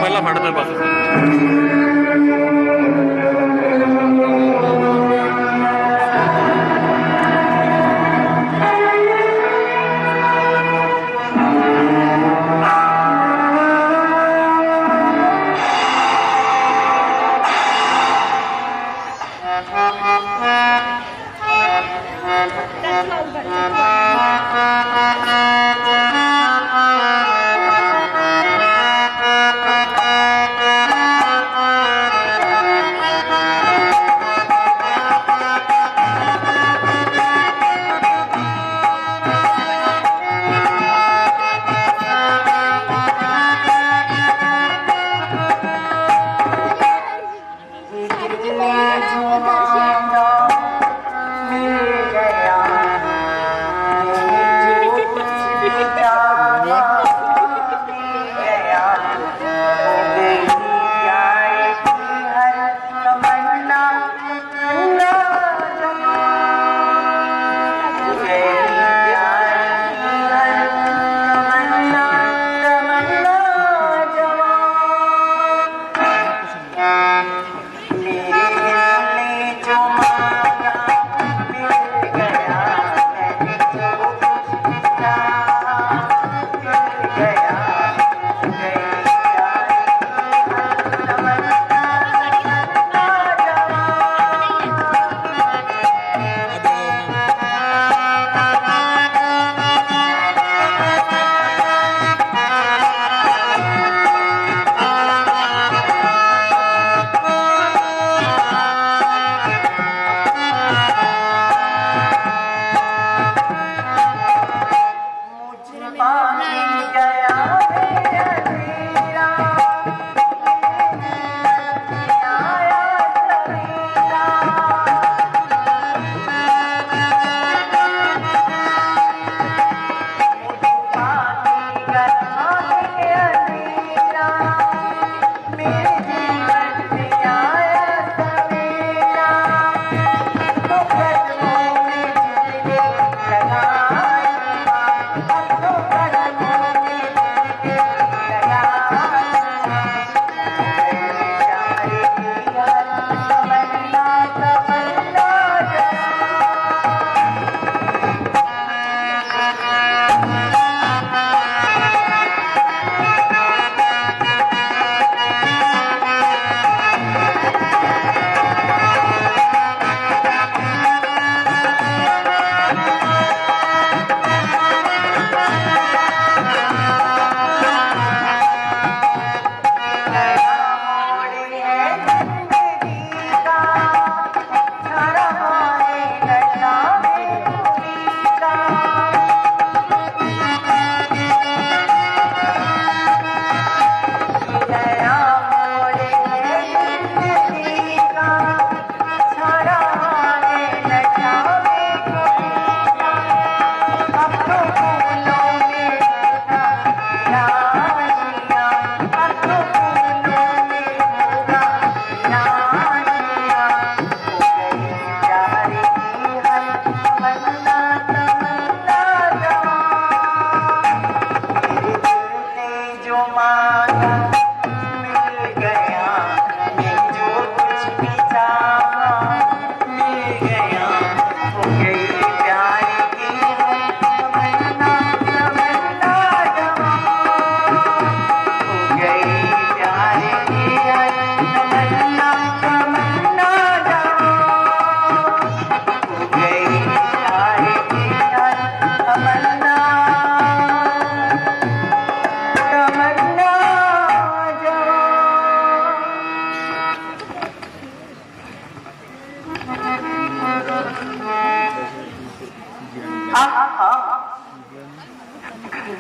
ਪਹਿਲਾਂ ਫੜ ਦੇ ਬਸ।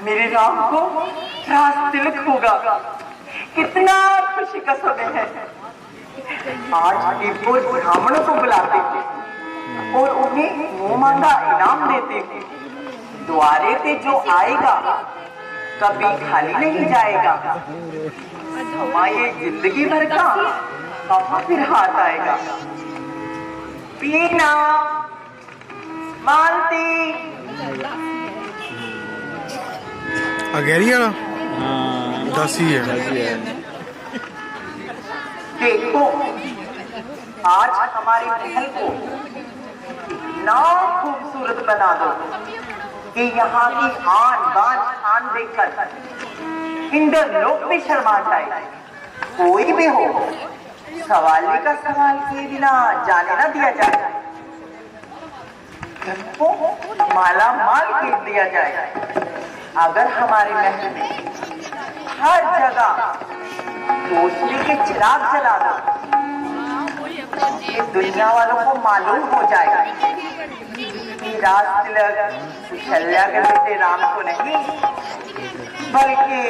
मेरे राम को राज तिलक होगा। कितना खुशी का समय है। आज दीपो ब्राह्मणों को बुलाते थे और उन्हें मुंह मांगा इनाम देते थे। द्वारे पे जो आएगा कभी खाली नहीं जाएगा। हमारी जिंदगी भर का अब फिर हाथ आएगा। पीना मालती गहरी वाला 10 ही है। देखो, आज हमारे महल को इतना खूबसूरत बना दो कि यहाँ की आन बान शान देखकर इंद्रलोक भी शर्मा जाए। कोई भी हो, सवाली का सवाल किए बिना जाने ना दिया जाए। घर को माला माल कीन दिया जाए। अगर हमारे महल में हर जगह रोशनी के चिराग जला दो, दुनिया वालों को मालूम हो जाएगा कि राज तिलक कुशल्या के बेटे राम को नहीं, बल्कि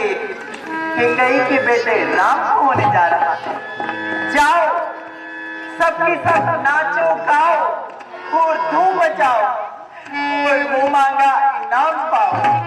केकई के बेटे राम को होने जा रहा है। जाओ, सबके सब नाचो गाओ और धूम मचाओ और मुंह मांगा इनाम पाओ।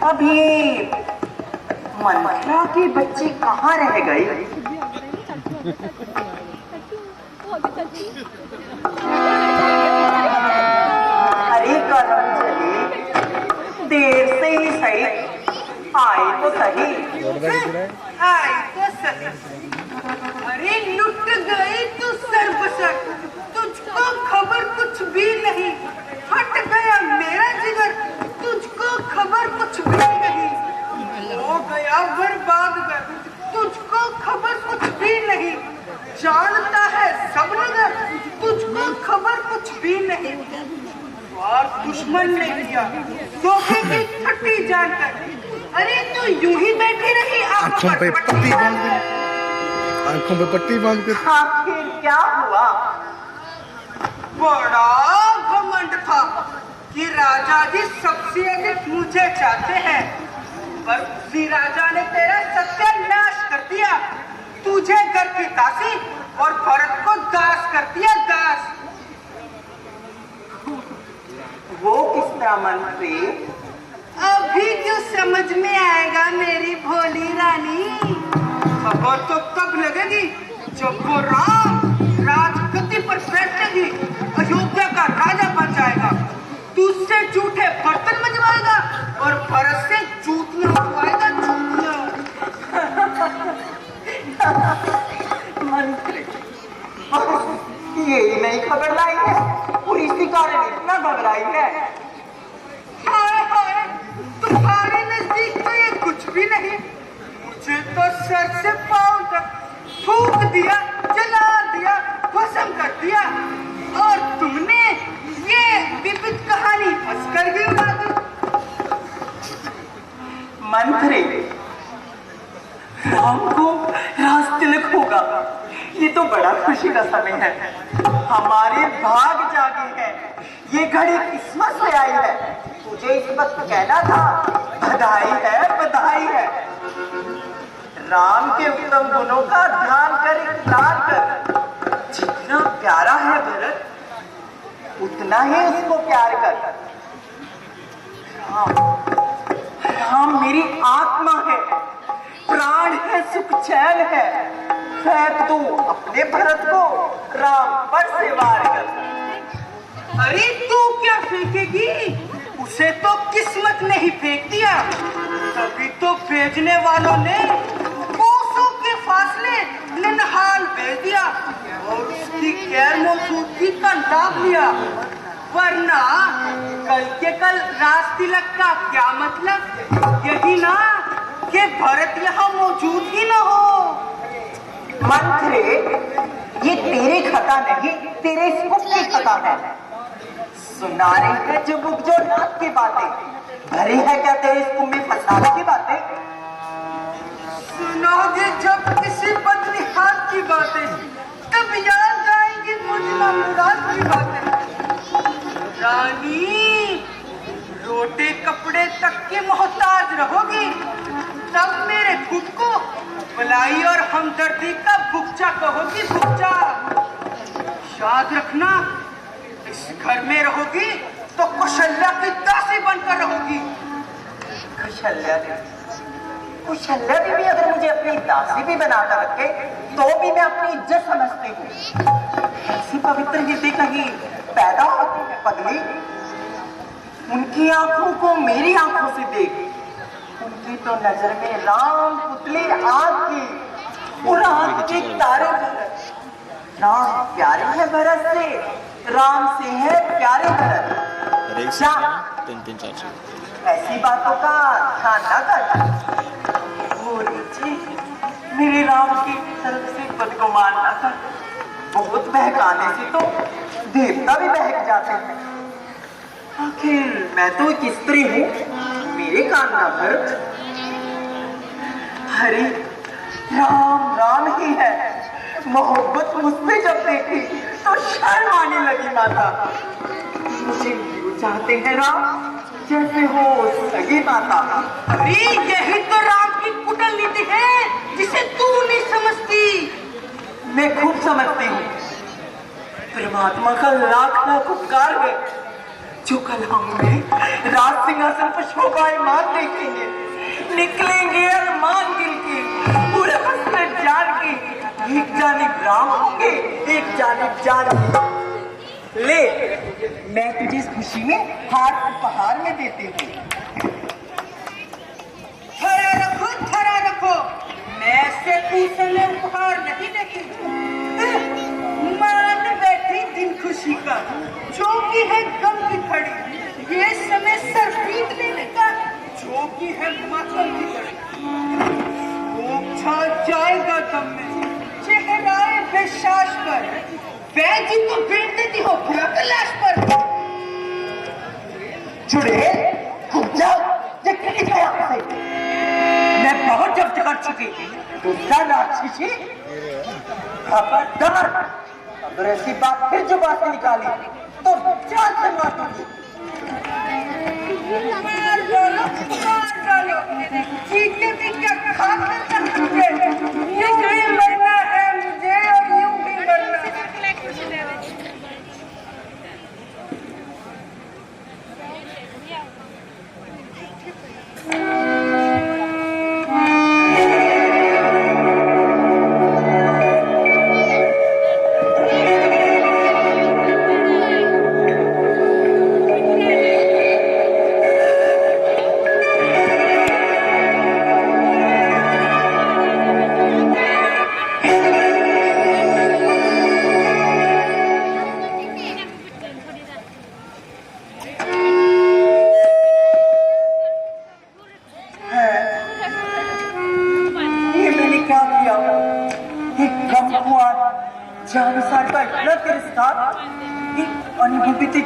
अब ये मंथरा के बच्चे कहाँ रह गए? अरे करम चली, देर से ही सही, आए तो सही। आए तो सही। अरे लुट गई तू सरबसर, तुझको खबर कुछ भी नहीं। हट गया मेरा जिगर, तुझको खबर कुछ भी नहीं। हो गया बर्बाद कर, तुझको खबर कुछ भी नहीं। जानता है सब नगर, तुझको खबर कुछ भी नहीं। और दुश्मन ने किया धोखे की छठी जानकर। अरे तू यूं ही बैठी रही, आंखों पे पट्टी बांध दी, आंखों पे पट्टी बांध के। आखिर क्या हुआ? बड़ा घमंड था कि राजा जी सबसे अधिक मुझे चाहते हैं, पर उसी राजा ने तेरा सत्यानाश कर दिया। तुझे घर की दासी और भरत को दास कर दिया, दास। वो किस तरह मंत्री? अभी क्यों समझ में आएगा मेरी भोली रानी? खबर तो तब लगेगी जब वो राम राजगद्दी पर बैठेगी, अयोध्या का राजा बन जाएगा। तुझसे झूठे बर्तन मंजवाएगा और भरत से जूतियां उठवाएगा, जूतियां। मंत्री, यही नहीं खबर लाई है और इसी कारण इतना घबराई है। हाय हाय, तुम्हारे नजदीक तो ये कुछ भी नहीं। मुझे तो सर से पांव तक फूंक दिया, जला दिया, भस्म कर दिया, और तुमने ये विपरीत कहानी हंसकर ही उड़ा दी। मंत्री, राम को राज तिलक होगा, ये तो बड़ा खुशी का समय है। हमारे भाग जागे हैं, ये घड़ी किस्मत से आई है। तुझे इस वक्त कहना था, बधाई है, बधाई है। राम के उत्तम गुणों का ध्यान कर, इकरार कर। जितना प्यारा है भरत, उतना ही उसको प्यार कर। राम मेरी आत्मा है, प्राण है, सुख चैन है। फेंक तू अपने भरत को राम पर से वार कर। अरे तू क्या फेंकेगी? उसे तो किस्मत ने ही फेंक दिया। तभी तो भेजने वालों ने कोसों के फासले ननिहाल भेज दिया और उसकी गैर मौजूदगी का लाभ लिया। वरना कल के कल राज तिलक का क्या मतलब? यही ना कि भरत यहाँ मौजूद ही न हो। मंत्री, ये तेरी खता नहीं, तेरे सुख की खता है। सुना रही है जुबुक जो नाथ की बातें, भरी है क्या तेरे इस कुंभ में फसाने की बातें? सुनोगे जब किसी बदनिहाल की बातें, तब याद आएंगी मुझे मुराद की बातें। रानी, रोटे कपड़े तक के मोहताज रहोगी, तब मेरे खुद को भलाई और हमदर्दी का भुक्चा कहोगी, भुक्चा। याद रखना, इस घर में रहोगी तो कौशल्या की दासी बनकर रहोगी। कुशल्या भी अगर मुझे अपनी दासी भी बनाकर रखे तो भी मैं अपनी इज्जत समझती हूँ। ऐसी पवित्र हृदय कहीं पैदा होती है पगली। उनकी आंखों को मेरी आंखों से देख, उनकी तो नजर में राम पुतली आग की और आग के तारे भरत। राम प्यारे है भरत से, राम से है प्यारे भरत। ऐसी बातों का ध्यान न कर। मेरे राम की तरफ से बदगुमान न कर। बहुत बहकाने से तो देवता भी बहक जाते हैं। आखिर मैं तो एक स्त्री हूँ, मेरे कान ना भर। हरे राम राम ही है। मोहब्बत मुझसे जब देखी तो शर्म आने लगी माता। मुझे यूं चाहते हैं राम जैसे हो सगी माता। अरे यही तो राम की कुटिल नीति है जिसे तू नहीं समझती। मैं खूब समझती हूँ। परमात्मा का लाख लाख उपकार है जो कल हमें राज सिंहासन पर शोभायमान देखेंगे। निकलेंगे अरमान दिल के पूरे हसरत जान के। एक जानिब राम होंगे, एक जानिब जानकी। ले, मैं तुझे इस खुशी में हार उपहार में देती हूँ। थरा रखो, मैं से पूछने उपहार नहीं देती। मान बैठी दिन खुशी का, जो की है गम की खड़ी। ये समय सर पीट लेने का, जो की है मातम की घड़ी। छा जाएगा दम में चेहराए बेशाश पर, वैजी तो फेंक देती हो लाश पर। जुड़े ये कितने आपसे मैं बहुत जब्त कर चुकी। दूसरा राक्षसी खबरदार, अगर ऐसी बात फिर जुबान से निकाली तो जान से मार दूंगी। मार डालो, चीखते चीखते खाते चलते। यूं ही मरना है मुझे और यूं ही मरना है।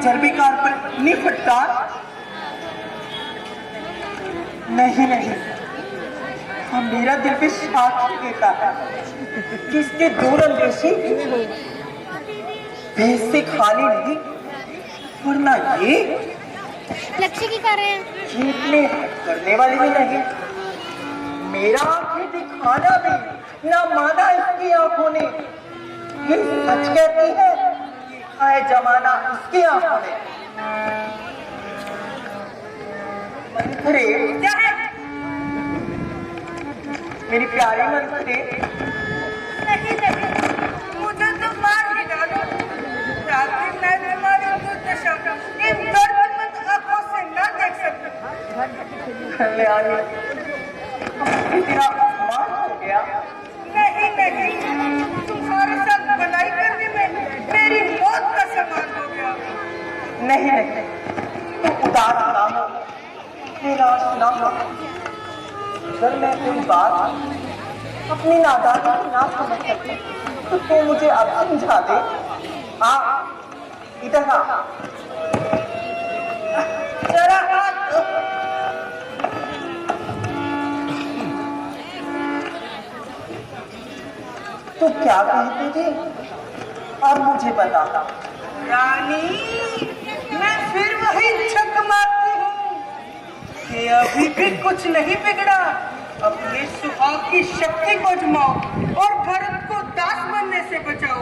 जर्बिकार पर नहीं फटता। नहीं, अब मेरा दिल भी साथ देता है कि इसके दूर अंदेशी भेस से खाली नहीं, वरना ये लक्ष्य की कर रहे हैं, ये इतने करने वाली भी नहीं। मेरा आंखें दिखाना भी ना माना इसकी आंखों ने। ये सच कहती है है जमाना उसकी आंखों में। मंथरे, मेरी प्यारी मंथरे, नहीं, मुझे तो मार ही डालो ताकि मैं तुम्हारी दुर्दशा इन दर्दमंद आंखों से न देख सकूं। कल्याणी, तेरा अपमान हो गया। नहीं, तुम्हारे साथ भलाई करने में मेरी मौत का समान हो गया। नहीं, तो उदास ना हो, निराश ना हो। अगर मैं कोई बात अपनी नादानी ना समझ सके तो तू मुझे अब समझा दे। इधर आ। जरा तो क्या कहती थी और मुझे बता। रानी, मैं फिर वही छक मारती हूँ कि अभी भी कुछ नहीं बिगड़ा। अपने सुहाग की शक्ति को जमाओ और भरत को दास बनने से बचाओ,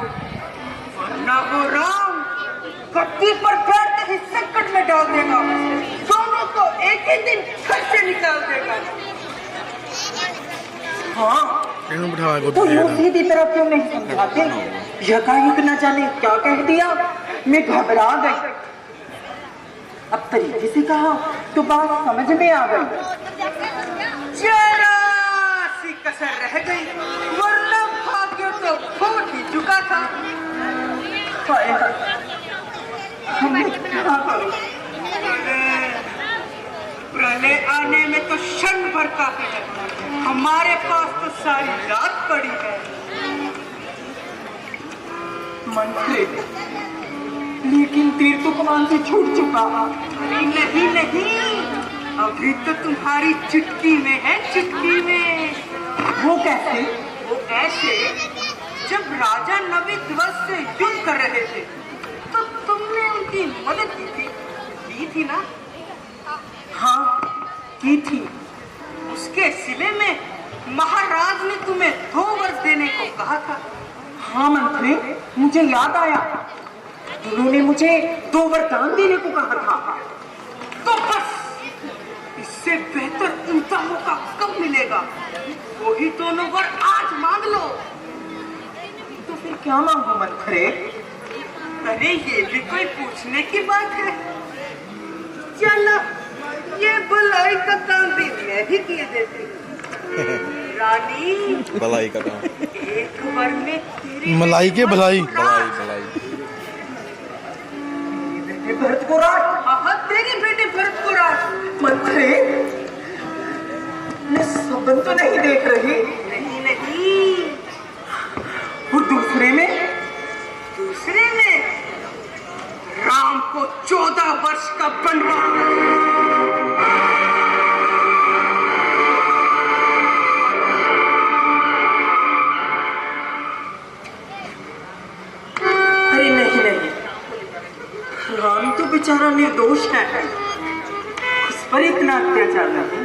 वरना वो राम गद्दी पर बैठते ही संकट में डाल देगा, दोनों को एक ही दिन घर से निकाल देगा। हाँ, इन्होंने बिठाया तो गोदी यूं में। सीधी तरह क्यों नहीं समझाते? यकायक न जाने क्या कह दिया, मैं घबरा गई। अब तरीके से कहा तो बात समझ में आ गई। जरा सी कसर रह गई, वरना भाग्य तो फूट ही चुका था। हाय हाय, हमने क्या करूं? प्रलय आने में तो क्षण भर काफी है, हमारे पास तो सारी रात पड़ी है। मंत्री, लेकिन तीर तो कमान से छूट चुका। नहीं नहीं, अभी तो तुम्हारी चुटकी में है, चुटकी में। वो कैसे? वो ऐसे, जब राजा नबी ध्वज से युद्ध कर रहे थे तो तुमने उनकी मदद की थी ना? हाँ, की थी। उसके सिले में महाराज ने तुम्हें 2 वर्ष देने को कहा था। हाँ मंत्री, मुझे याद आया, उन्होंने मुझे 2 वरदान देने को कहा था। तो बस इससे बेहतर उनका मौका कब मिलेगा? वही दोनों वर आज मांग लो। तो फिर क्या मांगू मंत्री? अरे ये भी कोई पूछने की बात है? चलो, ये बुलाई का काम भी मैं ही किए देती हूँ। रानी, भलाई का काम। एक बार में तेरे मलाई के भलाई। भलाई। भरत को राज। हाँ, तेरी बेटे भरत को राज। मंत्री, मैं सबन तो नहीं देख रही। नहीं, और दूसरे में राम को 14 वर्ष का वनवास। अरे नहीं, राम तो बेचारा निर्दोष है, उस पर इतना अत्याचार नहीं।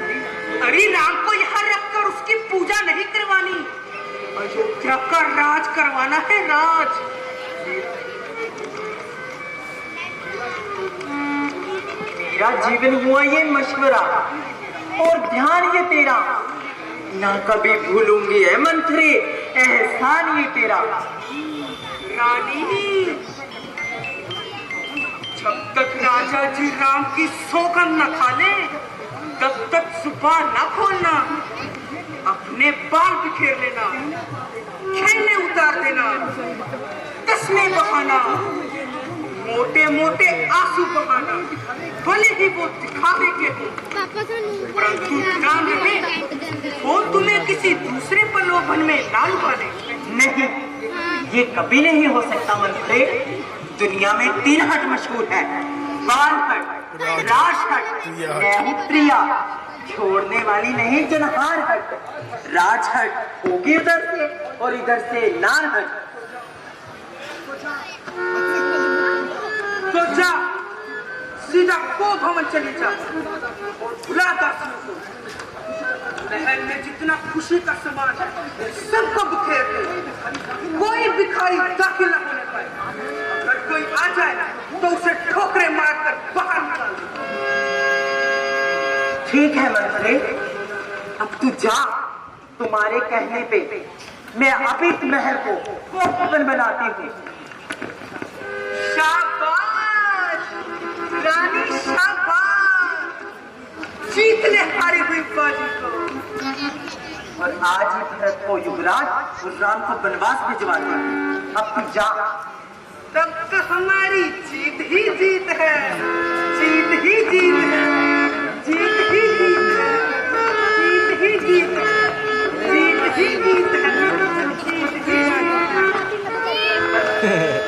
अरे राम को यहाँ रखकर उसकी पूजा नहीं करवानी, अयोध्या का राज करवाना है, राज। मेरा जीवन हुआ ये मशवरा और ध्यान ये तेरा, ना कभी भूलूंगी है मंत्री, एहसान ये तेरा। रानी, जब तक राजा जी राम की सौगंध न खा ले, तब तक सुबह न खोलना, अपने बाल बिखेर लेना, खेलने उतार देना, तस्मे बहाना, मोटे मोटे आंसू बहाना, भले ही वो दिखावे के हो, परंतु ध्यान रहे वो तुम्हें किसी दूसरे प्रलोभन में ना लुभाने। नहीं, ये कभी नहीं हो सकता मंत्री। दुनिया में 3 हट मशहूर है, बाल हट, राज हट, मैं हूँ प्रिया, छोड़ने वाली नहीं जनहार हट। राज हट होगी उधर से और इधर से नार हट। तो जा, सीधा को भवन चली जा और भुला दासियों को। महल में जितना खुशी का सामान है सबको बिखेर दे, कोई भिखारी दाखिल न होने पाए। अगर कोई आ जाए तो उसे ठोकरे मारकर बाहर निकाल दे। ठीक है मंत्री, अब तू जा। तुम्हारे कहने पे मैं अभी इस महल को भवन बनाती हूँ। शाबाश रानी, शाबाश, जीत ले हारी हुई बाजी को। और आज ही भरत को युवराज और राम को वनवास भिजवा दिया। अब तू जा। तब तो हमारी जीत ही जीत है, जीत ही जीत है, जीत ही जीत है, जीत ही जीत है, जीत ही जीत है, जीत ही जीत है।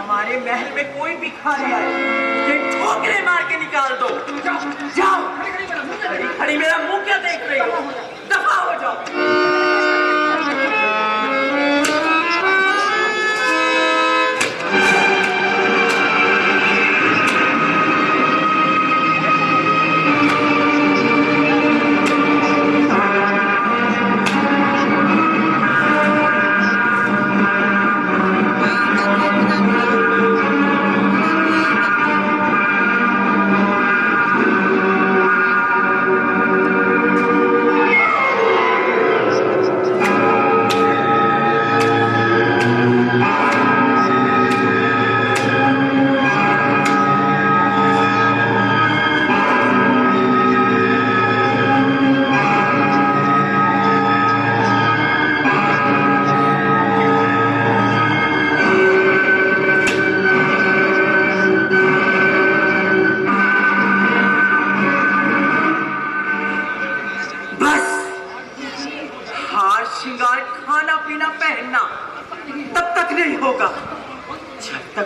हमारे महल में कोई भिखारी आए उसे ठोकरे मार के निकाल दो। जाओ। खड़ी खड़ी मेरा मुंह क्या देख रही हो? दफा हो जाओ।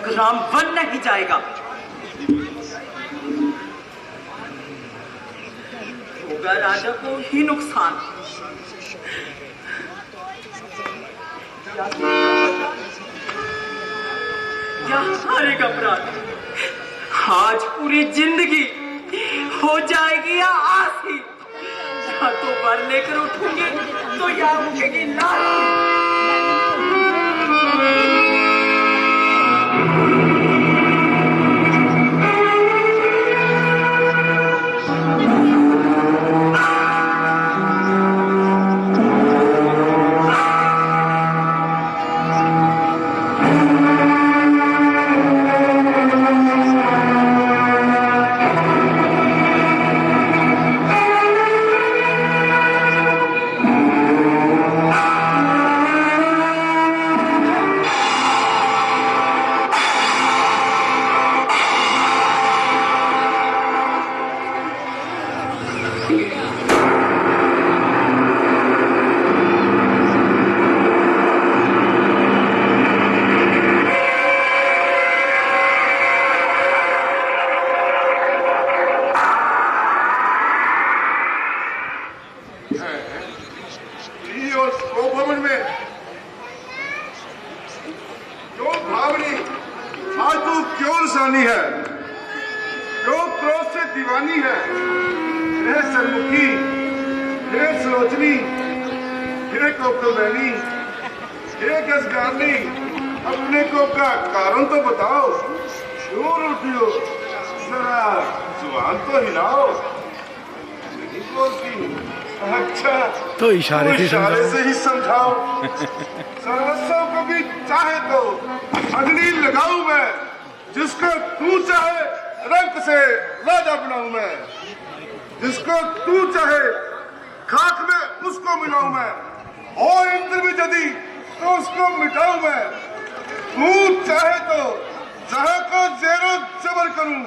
राम वन नहीं जाएगा। होगा राजा को ही नुकसान। क्या हारेगा अपराध? आज पूरी जिंदगी हो जाएगी या आसी। या तो वर लेकर उठूंगी तो या उठेगी लाश। अपने को का कारण तो बताओ, क्यों रोती हो? जरा जुबान तो हिलाओ। नहीं बोलती? अच्छा तो इशारे से ही समझाओ। सर्वस्व को भी चाहे तो अग्नि लगाऊं मैं, जिसको तू चाहे रंग से राजा बनाऊं मैं, जिसको तू चाहे खाक में उसको मिलाऊं मैं, और इंद्र भी यदि तो उसको मिटाऊं मैं। तू चाहे तो जहां को जेरो जबर करूं,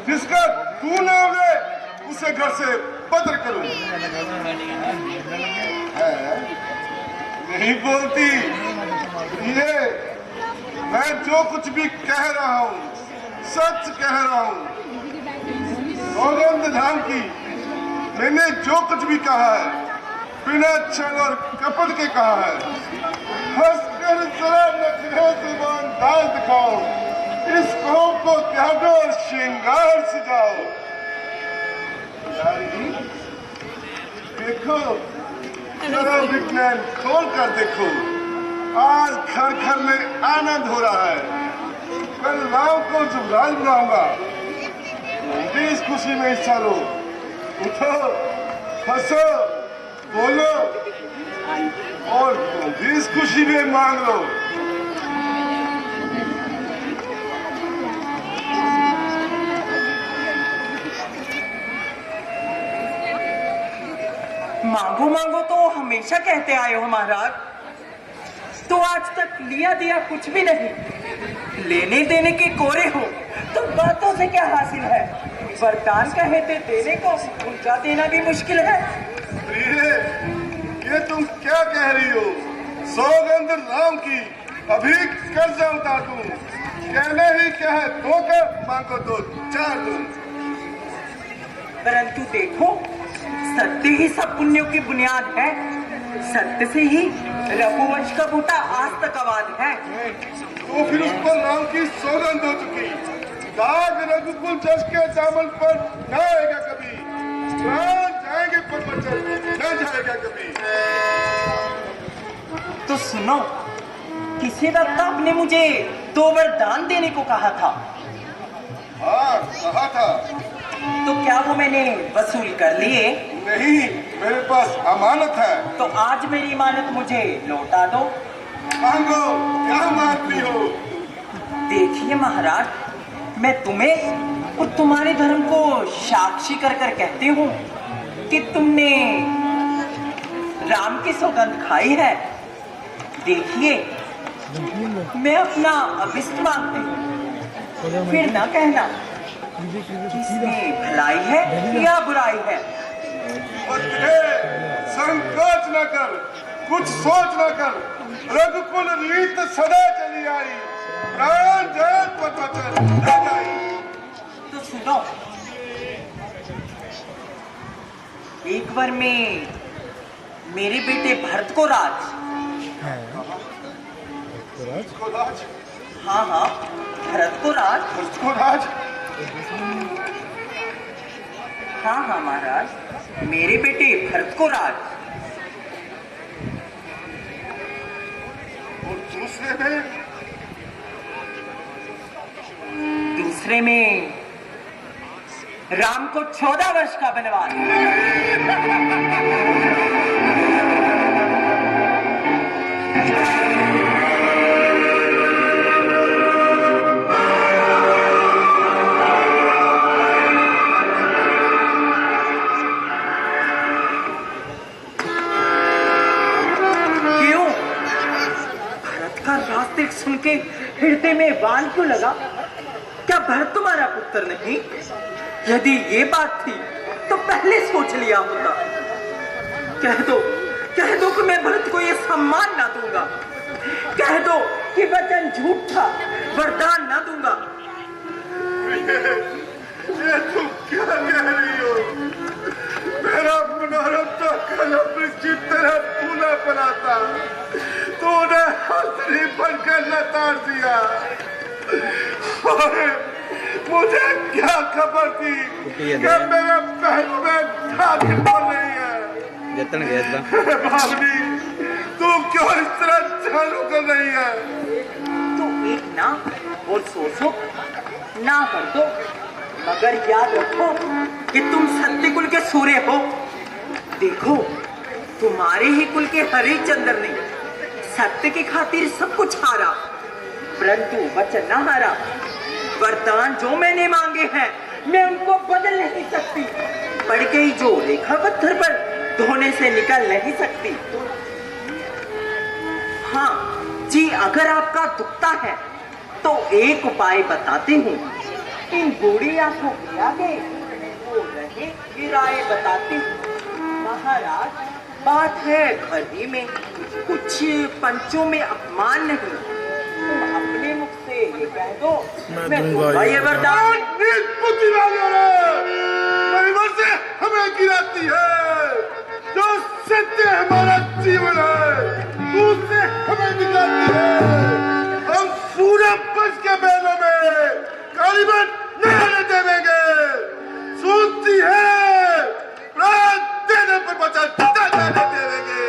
जिसका तू नाम ले उसे घर से बदर करूं। नहीं बोलती? ये मैं जो कुछ भी कह रहा हूं सच कह रहा हूं। सौगंध धाम की मैंने जो कुछ भी कहा है बिना छल और कपट के कहा है। हंसकर जरा नखरे जुबान दाल दिखाओ, इस कौम को त्यागो और श्रृंगार सजाओ। यारी देखो, जरा विज्ञान खोल कर देखो, आज घर घर में आनंद हो रहा है। कल राव को जुबराज बनाऊंगा, भी इस खुशी में हिस्सा लो। उठो, हंसो, बोलो और भी इस खुशी में मांग लो। मांगो मांगो तो हमेशा कहते आए हो महाराज, तो आज तक लिया दिया कुछ भी नहीं। लेने देने के कोरे हो तो बातों से क्या हासिल है? वरदान कहे थे देने को, उल्टा देना भी मुश्किल है। ये तुम क्या कह रही हो? सौगंध राम की अभी कर्जा उतार दूं, कह ही क्या है, धोकर मांगो तो 4 दूं। परंतु देखो, सत्य ही सब पुण्यों की बुनियाद है। सत्य से ही रघुवंश का बूटा आज तक आबाद है। तो फिर उस पर राम की सौगंध हो चुकी, दाग रघुकुल जस के दामन पर न आएगा कभी। प्राण जाएंगे पर वचन न जाएगा कभी। तो सुनो, किसी वक्त आपने मुझे 2 वरदान देने को कहा था। हाँ, कहा था। तो क्या वो मैंने वसूल कर लिए? नहीं, मेरे पास अमानत है। तो आज मेरी इमानत मुझे लौटा दो। मांगो, क्या मांगती हो? देखिए महाराज, मैं तुम्हें और तुम्हारे धर्म को साक्षी कर कर कहती हूँ कि तुमने राम की सौगंध खाई है। देखिए, मैं अपना अभिष्ट मांगती हूँ, फिर ना कहना कि इसमें भलाई है या बुराई है। संकोच न कर, कुछ सोच न कर। रघुकुल रीत सदा चली आई, प्राण जाए पर वचन न जाई। तो सुनो, एक बार में मेरे बेटे भरत को राज, को राज, हाँ हाँ, भरत को राज, को राज। हाँ हाँ महाराज, मेरे बेटे भरत को राज। और दूसरे में राम को 14 वर्ष का वनवास। रास्ते सुन के हृदय में बाण क्यों लगा? क्या भरत तुम्हारा पुत्र नहीं? यदि ये बात थी तो पहले सोच लिया होता। कह दो कि मैं भरत को ये सम्मान ना दूंगा। कह दो कि वचन झूठ था, वरदान ना दूंगा। ये तुम क्या कह रही हो? मेरा मनोरथ तो कलम की तरह फूला पड़ा था, तूने हंसरी बनकर लताड़ दिया। और मुझे क्या खबर थी कि मेरे पहल में धागे तो नहीं है। भावनी, तू क्यों इस तरह चालू कर रही है? तो एक ना और सोचो ना कर दो, मगर याद रखो कि तुम सत्य कुल के सूर्य हो। देखो, तुम्हारे ही कुल के हरिश्चंद्र ने सत्य की खातिर सब कुछ हारा, परंतु वचन न हारा। वरदान जो मैंने मांगे हैं, मैं उनको बदल नहीं सकती। पड़ गई जो रेखा पत्थर पर, धोने से निकल नहीं सकती। हाँ जी, अगर आपका दुखता है तो एक उपाय बताती हूँ। इन बूढ़ी आंखों के आगे वो रहे ये राय बताती हूँ। महाराज, बात है घर ही में, कुछ पंचों में अपमान नहीं। तुम अपने मुख से ये कह दो, मैं दूंगा ये वरदान। परिवार से हमें गिराती है, जो सत्य हमारा जीवन है उससे हमें निकालती है। हम पूरा बच के बैलों में कालीबन नहीं देवेंगे। सुनती है, प्राण देने पर बचा नहीं देवेंगे।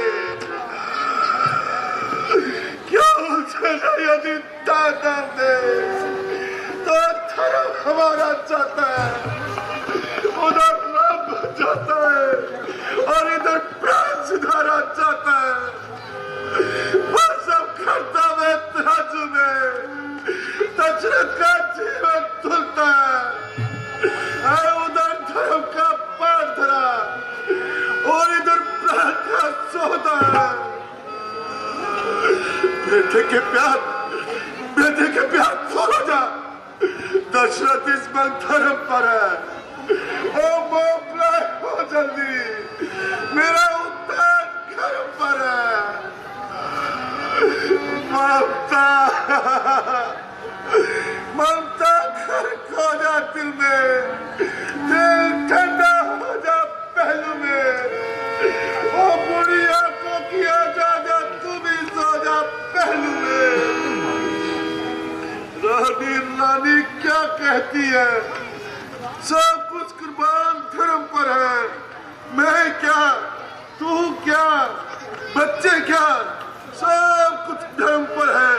क्यों यदि दादा दे तो धर्म हमारा जाता है, उधर राम जाता है और इधर प्राण सुधारा जाता है। वो सब करता है तराजू में, दशरथ का जीवन तुलता है। उधर धर्म का पार धरा और इधर प्राण का सौदा है। बेटे के प्यार छोड़ो जा। दशरथ इस पर धर्म पर है। ओ मोकला हो जल्दी, मेरा उद्धार धर्म पर है। ममता रानी रानी क्या कहती है? सब कुछ कुर्बान धर्म पर है। मैं क्या, तू क्या, बच्चे क्या, सब कुछ धर्म पर है।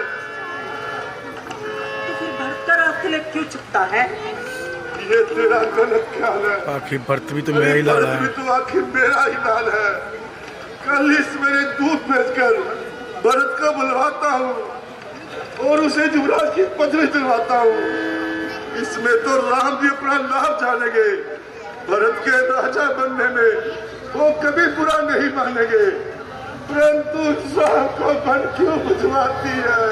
तो फिर भरत का रास्ते ले क्यों चुकता है? ये तेरा गलत ख्याल है। आखिर भरत भी तो मेरा ही लाल है। भी तो आखिर मेरा ही लाल है। कल इस मेरे दूध बेचकर भरत को बुलवाता हूँ और उसे युवराज की पदवी दिलवाता हूँ। इसमें तो राम भी अपना लाभ जानेंगे। भरत के राजा बनने में वो कभी बुरा नहीं मानेंगे। परंतु राम को मन क्यों बुझवाती है?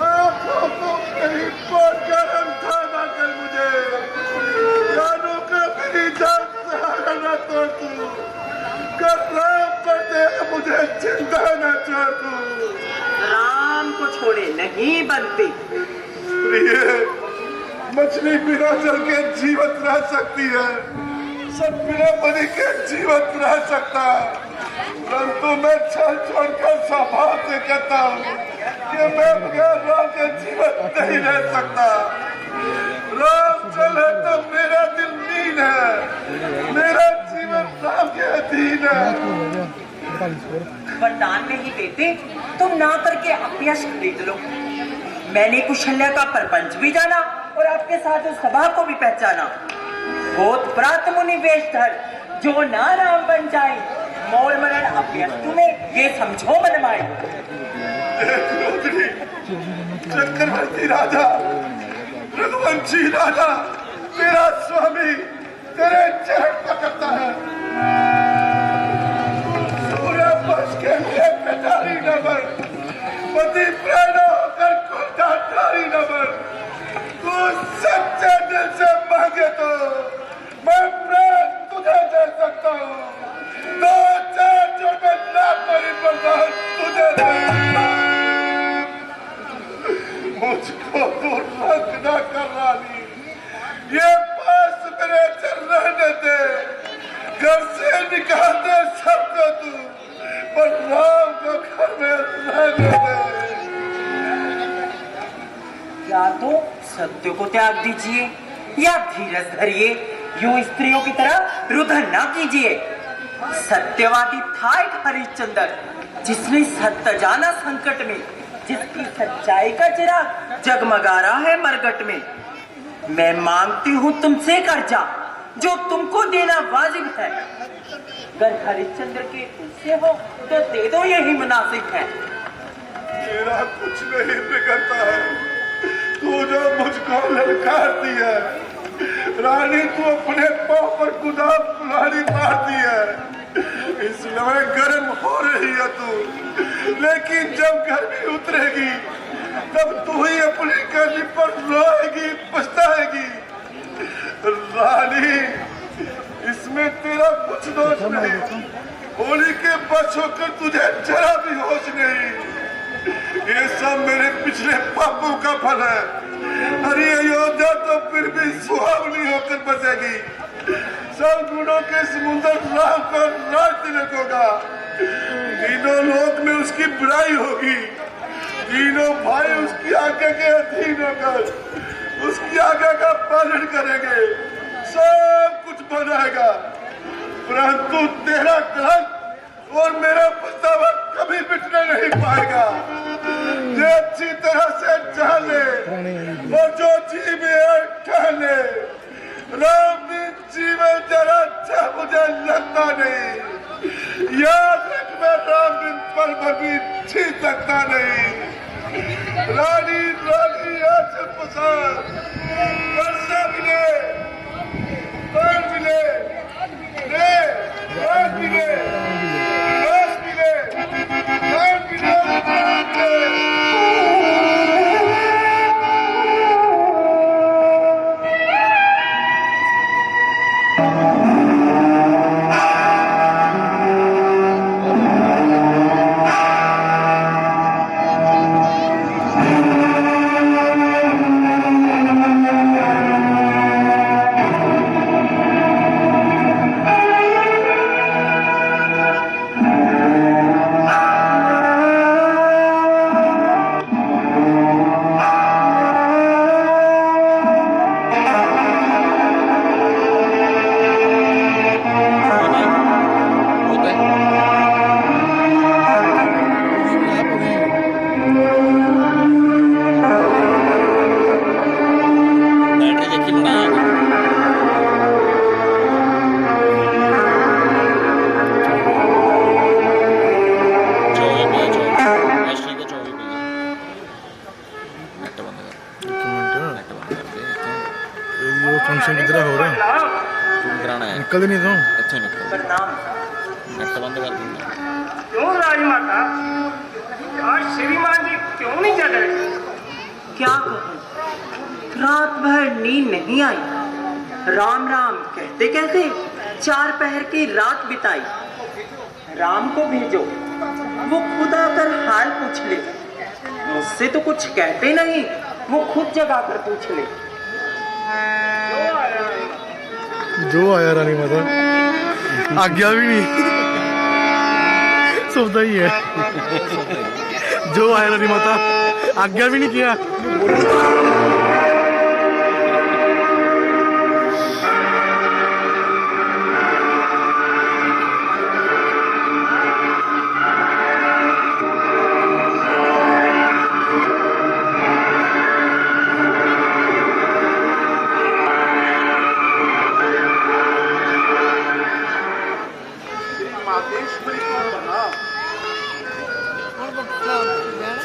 आंखों को कहीं पाकर अंधा न कर मुझे। जानू का मेरी जान सहारा न तोड़ तू। कर राम पर दे मुझे जिंदा न छोड़ तू। राम को छोड़े नहीं बनती। प्रिय, मछली बिना जल के जीवित रह सकती है, सब बिना पानी के जीवित रह सकता। परंतु मैं छल छोड़कर स्वभाव से कहता हूँ कि मैं बगैर राम के जीवित नहीं रह सकता। राम चले तो मेरा दिल नील है, मेरा जीवन राम के अधीन है। वरदान नहीं देते तुम ना करके अपयश खरीद लो। मैंने कुशल्या का प्रपंच भी जाना और आपके साथ उस सभा को भी पहचाना। बहुत प्रात मुनि वेशधर जो ना राम बन जाए, मोल मरण अपयश तुम्हें ये समझो मनमाए। चक्रवर्ती राजा, रघुवंशी राजा, तेरा स्वामी तेरे चरण पकड़ता है। पूरा बस के लिए कटारी न बन, पति प्रेरणा होकर कुंठाधारी न बन। तू सच्चे दिल से मांगे तो मैं प्राण तुझे दे सकता हूँ। दो चार जो मैं लाख बड़ी बर्दाश्त तुझे दे। मुझको तो रंग न कर रानी, ये पास मेरे चल रहने दे। घर से निकाल दे सबको तू, पर राम को घर में रहने दे। या तो सत्य को त्याग दीजिए या धीरज धरिए। यूं स्त्रियों की तरह रुदन ना कीजिए। सत्यवादी था एक हरिश्चंद्र जिसने सत्य जाना संकट में, जिसकी सच्चाई का चिराग जगमगा रहा है मरगट में। मैं मांगती हूँ तुमसे कर्जा जो तुमको देना वाजिब है। अगर हरिश्चंद्र के उससे हो तो दे दो, यही मुनासिब है। मेरा कुछ नहीं बिगड़ता है, तू जो मुझको ललकारती है। रानी तू अपने पाँव पर गुलाब कुल्हाड़ी मारती है, इसलिए गर्म हो रही है तू। लेकिन जब गर्मी उतरेगी तब तू ही अपनी गर्मी पर रोएगी, पछताएगी। रानी, इसमें तेरा कुछ दोष नहीं। होली के बच होकर तुझे जरा भी होश नहीं। ये सब मेरे पिछले पापों का फल है। हरी अयोध्या तो फिर भी सुहावनी होकर बसेगी। सब गुणों के समुद्र राम को राज तिलक होगा। तीनों लोक में उसकी बुराई होगी। तीनों भाई उसकी आज्ञा के अधीन होकर उसकी आज्ञा का पालन करेंगे। सब कुछ बनाएगा, परंतु तेरा कलंक और मेरा पछतावा कभी मिटने नहीं पाएगा। ये अच्छी तरह से जान ले और जो जी में है ठान ले। राम बिन जीवन जरा अच्छा मुझे लगता नहीं। याद रख, मैं राम बिन पल भी जी सकता नहीं। रानी रानी आचल पसार, वर्षा मिले, पर मिले, रे, रात मिले, रात मिले, रात मिले, रात मिले। ये फंक्शन किधर हो रहा है? निकल नहीं तो प्रणाम। क्यों राजमाता, आज श्रीमान जी क्यों नहीं जग रहे? क्या कहूँ, रात भर नींद नहीं आई। राम राम कहते कहते 4 पहर की रात बिताई। राम को भेजो, वो खुद आकर हाल पूछ ले। मुझसे तो कुछ कहते नहीं, वो खुद जगा कर पूछ ले। जो आया रानी माता आज्ञा भी नहीं सुनता ही है। जो आया रानी माता आज्ञा भी नहीं किया।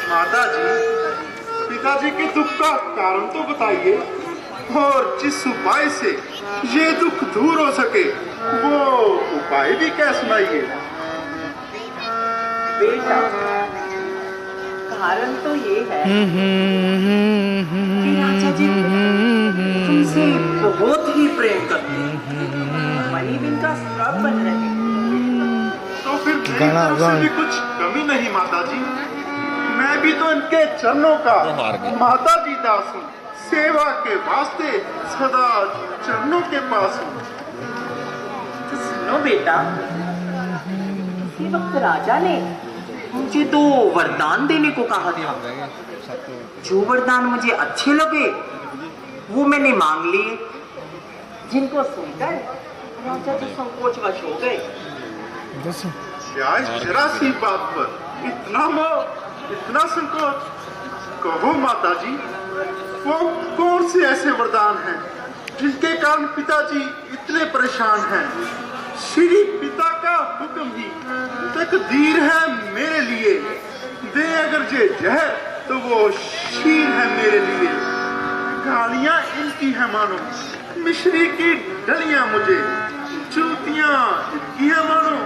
माता जी, पिताजी के दुख का कारण तो बताइए, और जिस उपाय से ये दुख दूर हो सके वो उपाय भी क्या सुनाइए। बेटा, कारण तो ये है कि राजा जी तुमसे बहुत ही प्रेम करते हैं। वही इनका श्राप बन रहे हैं। तो फिर मेरी तरफ से भी कुछ कमी नहीं माता जी। मैं भी तो इनके चरणों का माता जी दास हूँ। सेवा के वास्ते सदा चरणों के पास हूँ। तो सुनो बेटा, इसी वक्त राजा ने मुझे तो वरदान देने को कहा था। जो वरदान मुझे अच्छे लगे वो मैंने मांग लिए, जिनको सुनकर राजा तो संकोचवश हो गए। क्या इस जरा सी बात पर इतना मोह, इतना संकोच? कहो माता जी, वो कौन से ऐसे वरदान हैं जिनके कारण पिताजी इतने परेशान हैं? श्री पिता का हुक्म ही तकदीर है मेरे लिए। दे अगर ये जहर तो वो शीर है मेरे लिए। गालियां इनकी है मानो मिश्री की डलियां मुझे, जूतियां इनकी है मानो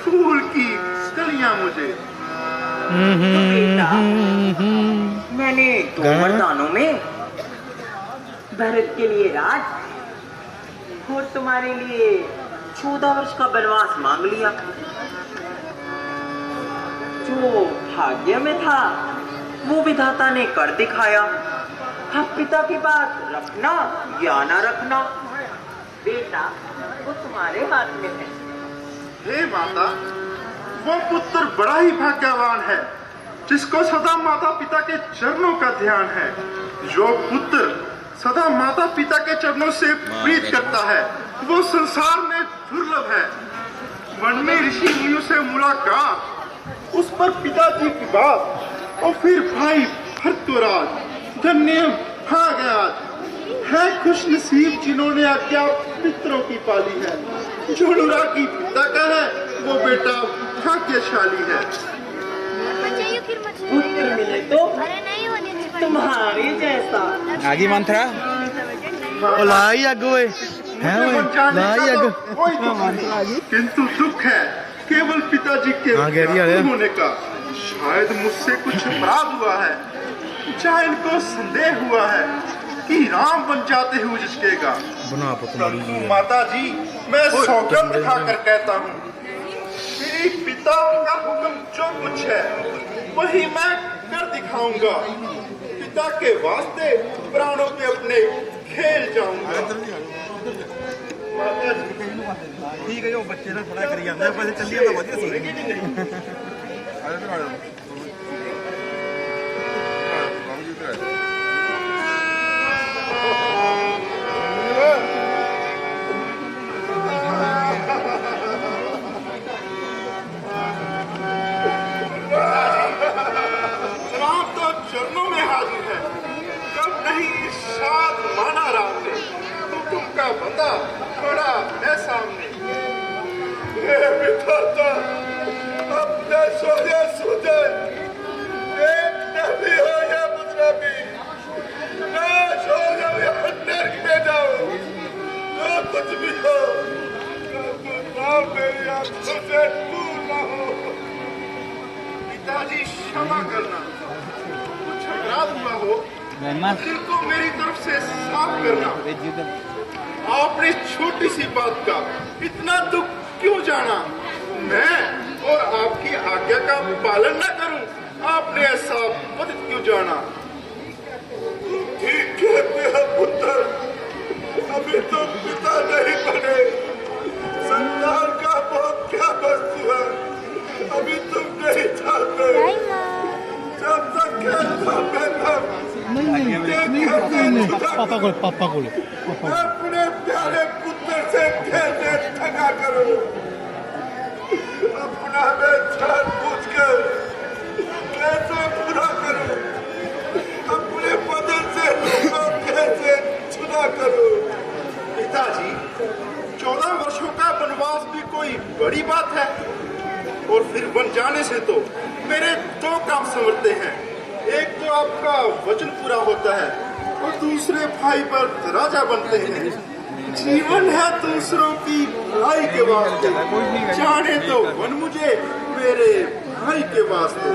फूल की कलियां मुझे। तो बेटा, मैंने 2 वरदानों में भरत के लिए राज और तुम्हारे लिए 14 वर्ष का वनवास मांग लिया। जो भाग्य में था वो विधाता ने कर दिखाया। अब पिता की बात रखना या ना रखना बेटा, वो तुम्हारे हाथ में है। हे माता, वो पुत्र बड़ा ही भाग्यवान है जिसको सदा माता पिता के चरणों का ध्यान है। जो पुत्र सदा माता पिता के चरणों से प्रीत करता है वो संसार में दुर्लभ है। वन में ऋषि मुनियों से मुलाकात, उस पर पिताजी की बात, और फिर भाई भरतराज। धन्य भाग्य आज है खुश नसीब जिन्होंने आज्ञा पितरों की पाली है। जो अनुरागी पिता का है वो बेटा भाग्यशाली है। पुत्र मिले तो अरे नहीं होने दे। तुम्हारे जैसा। आगे मंत्रा लाई अग वे हैं वे लाई अग। कोई तो नहीं, किंतु दुख है केवल पिताजी के होने का। शायद मुझसे कुछ अपराध हुआ है, चाहे इनको संदेह हुआ है कि राम बन जाते हुए जिसकेगा। माता जी, मैं सौगंध खाकर कहता हूँ, मेरे पिता का हुक्म जो कुछ है वही मैं कर दिखाऊंगा। पिता के वास्ते प्राणों पे अपने खेल जाऊंगा। माता जी ठीक है, जो बच्चे ना थोड़ा करी जाते हैं, पहले चलिए ना बढ़िया सुनेंगे। राम तो चरणों में हाजिर है। कब नहीं साथ माना राम ने, हुक्म का बंदा खड़ा है सामने। हे विधाता, अपने सोचे सुधे, एक नबी हो या मुजरबी, क्षमा करना। कुछ अपराध हुआ हो, दिल को मेरी तरफ से साफ करना। आपने छोटी सी बात का इतना दुख क्यों जाना? मैं और आपकी आज्ञा का पालन न करूं, आपने ऐसा पद क्यों जाना? ठीक कहते हैं पुत्र, अभी तो पिता नहीं बने, संतान का बहुत क्या वस्तु है, अभी तुम नहीं जानते। जब तक कहता मैं पापा को अपने प्यारे पुत्र से कैसे ठगा करूं? अपना मैं जान बूझ कर कैसे बुरा करूं? अपने बदन से लोगों कैसे छुड़ा करूं? पिताजी, 14 वर्षों का वनवास भी कोई बड़ी बात है? और फिर बन जाने से तो मेरे 2 काम संवरते हैं। एक तो आपका वचन पूरा होता है और दूसरे भाई पर राजा बनते हैं। जीवन है दूसरों की भलाई के वास्ते, जाने तो वन मुझे मेरे भाई के वास्ते।